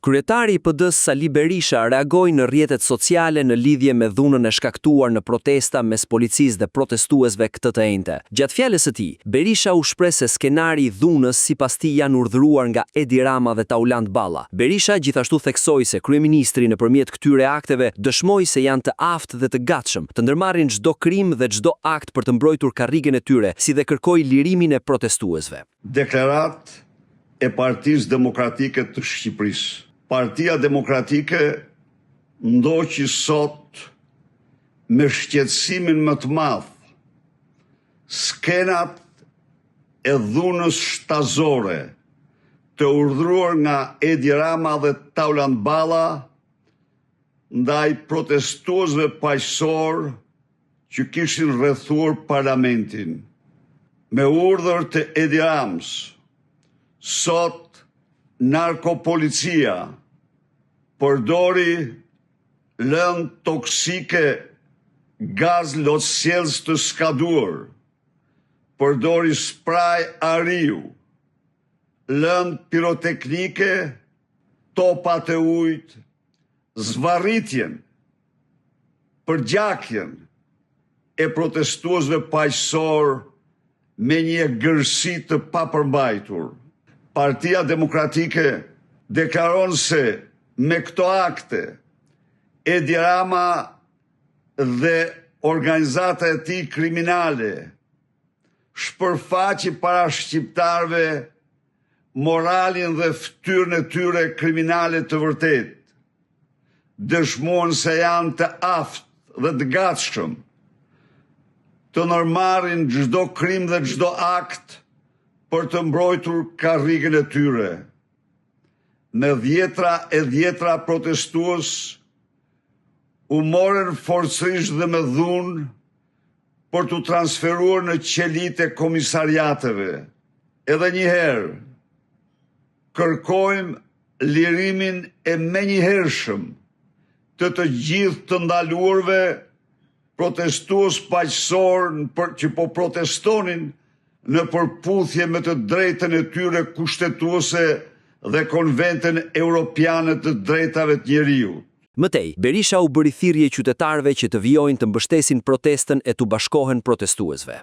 Kryetari i PD-s Sali Berisha reagoi në rrjetet sociale në lidhje me dhunën e shkaktuar në protesta mes policisë dhe protestuesve këtë të enjte. Gjatë fjalës së tij, Berisha u shpreh se skenari i dhunës sipas tij janë urdhëruar nga Edi Rama dhe Taulant Balla. Berisha gjithashtu theksoi se kryeministri nëpërmjet këtyre akteve dëshmoi se janë të aftë dhe të gatshëm të ndërmarrin çdo krim dhe çdo akt për të mbrojtur karrigen e tyre, si dhe kërkoi lirimin e protestuesve. Deklarat e Partisë Demokratike të Shqipërisë. Partia Demokratike ndoqi sot me shqetësimin më të madh skenat e dhunës shtazore të urdhëruar nga Edi Rama dhe Taulant Balla ndaj protestuesve paqësor që kishin rrethuar parlamentin. Me urdhër të Edi Ramës, sot narkopolicia përdori lëndë toksike, gaz lotësjelës të skaduar, përdori spraj ariu, lëndë piroteknike, topat e ujtë, zvarritjen, përgjakjen e protestuesve paqësor me një gërsi të papërmbajtur. Partia Demokratike deklaron se me këto akte Edi Rama dhe organizata e tij kriminale shpërfaqi para shqiptarëve moralin dhe fytyrën e tyre kriminale të vërtetë. Dëshmuan se janë të aftë dhe të gatshëm të ndërmarrin çdo krim dhe çdo akt për të mbrojtur karrigen e tyre. Me dhjetra protestues u morën forcërisht dhe me dhunë për të transferuar në qelit e komisariateve. Edhe një herë, kërkojmë lirimin e menjëhershëm të gjithë të ndaluarve protestues paqësor që po protestonin në përputhje me të drejtën e tyre kushtetuese dhe Konventin Europiane të Drejtave të Njeriut. Mëtej, Berisha u bëri thirrje qytetarëve që të vijojnë të mbështesin protestën e të bashkohen protestuesve.